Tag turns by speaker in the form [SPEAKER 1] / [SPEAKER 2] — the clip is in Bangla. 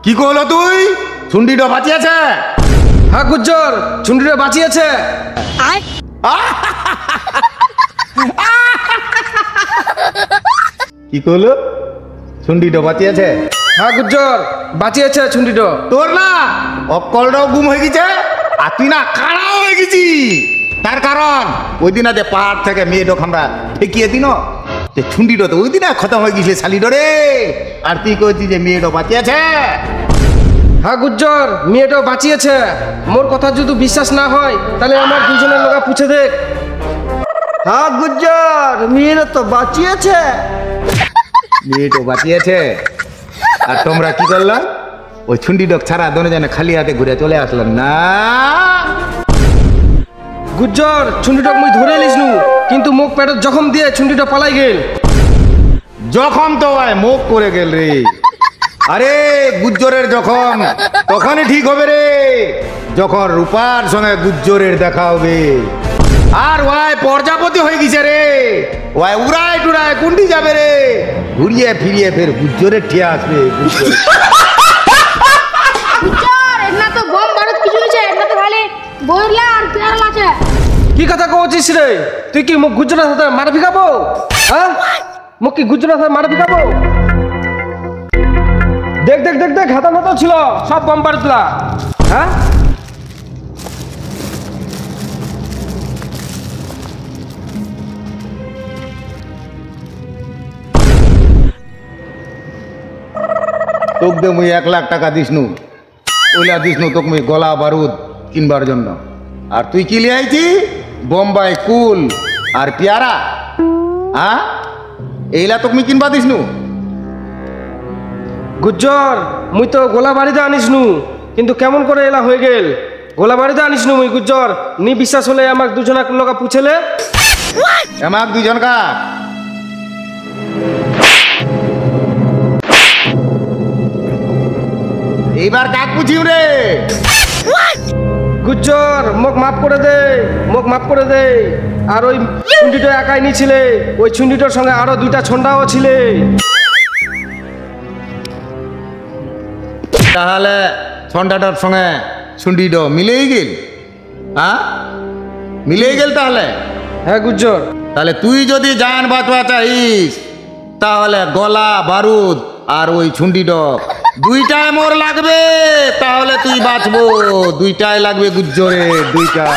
[SPEAKER 1] কি করলো তুই? ছুন্ডিটা বাঁচিয়েছে?
[SPEAKER 2] হ্যাঁ গুজ্জর, ছুন্ডিটা বাঁচিয়েছে।
[SPEAKER 1] কি করলো? ছুন্ডিটা বাঁচিয়েছে?
[SPEAKER 2] হ্যাঁ গুজ্জর, বাঁচিয়েছে ছুন্ডিটা।
[SPEAKER 1] তোর না অক্কলটাও গুম হয়ে গেছে আর তুই না কানাও হয়ে গেছি। তার কারণ ওই দিন যে পাহাড় থেকে মেয়েটা আমরা ঠেকিয়ে দিন, ছুন্ডিটা তো ওই দিন খতম হয়ে গেছে শালিটা রে। আর তুই কইছিস যে মেয়েটা বাঁচিয়েছে?
[SPEAKER 2] হ্যাঁ গুজ্জর, মেয়েটাও বাঁচিয়েছে। মোর কথা যদি বিশ্বাস না হয় তাহলে আমার দুজনের লোক পুছে দেখ।
[SPEAKER 3] হ্যাঁ গুজ্জর, মেয়েরা তো বাঁচিয়েছে।
[SPEAKER 1] মেয়েটা বাঁচিয়েছে আর তোমরা কি করলাম? ওই ছুন্ডিটা ছাড়া দোনো জানে খালি হাতে ঘুরে চলে আসলাম না।
[SPEAKER 2] গুজ্জর, ছুন্ডিটা মুই ধরে লিস নু, কিন্তু মুখ পেটে জখম দিয়ে ছুন্ডিটা পালাই গেল।
[SPEAKER 1] জখম তো মুখ করে গেল রে। আরে গুজ্জরের জখম তখনই ঠিক হবে রে যখন রূপার সঙ্গে গুজ্জরের দেখা হবে। আর ওয়াই প্রজাপতি হয়ে গেছে রে, ওয়াই উড়ায় টুড়ায় কুন্ডি যাবে রে, ঘুরিয়ে ফিরিয়ে ফের গুজ্জরের ঠিয়া আসবে।
[SPEAKER 4] গুজ্জর, এটা তো বম বারুদ কিছু হইছে, এটা তো খালি বইলা আর পেয়ারা আছে।
[SPEAKER 2] কি কথা কইছিস রে? তুই কি মুখ গুজ্জরের সাথে মার ভিগাবো? হ্যাঁ, মুখ কি গুজ্জরের সাথে মার ভিগাবো? দেখ দেখ দেখ দেখ, হাতা মতো ছিল সব বম বারুদলা। হ্যাঁ,
[SPEAKER 1] তোক দে মুই 1 লাখ টাকা দিসনু, ওইলা দিসনু তোক মুই গলা বারুদ কিনবার জন্য। আর তুই কি লিয়ে আইছি? বোম্বাই কুল আর পেয়ারা। হ্যাঁ, এইলা তোক মুই কিনবা দিসনু?
[SPEAKER 2] গুজ্জর, মুই তো গোলা বাড়িতে আনিস নু, কিন্তু কেমন করে এলা হয়ে গেল? গোলা বাড়িতে আনিস নু মুই গুজ্জর। নি বিশ্বাস হলে আমাক দুজনাক লোকা পুছেলে।
[SPEAKER 1] আমাক দুজন কা এইবার কাক পুছিও রে?
[SPEAKER 2] গুজ্জর, মোক মাফ করে দে, মোক মাফ করে দে। আর ওই ছুন্ডিটা একাই নিছিলে, ওই ছুন্ডিটার সঙ্গে আরো 2টা ছন্ডাও ছিলে।
[SPEAKER 1] তাহলে ছন্ডাটার সঙ্গে ছুন্ডিটা মিলেই গেল? হ্যাঁ, মিলেই গেল তাহলে?
[SPEAKER 2] হ্যাঁ গুজ্জর।
[SPEAKER 1] তাহলে তুই যদি জান বাঁচবা চাইস তাহলে গলা বারুদ আর ওই ছুন্ডিটা দুইটাই মোর লাগবে, তাহলে তুই বাঁচবো। দুইটাই লাগবে গুজ্জরে, দুইটা।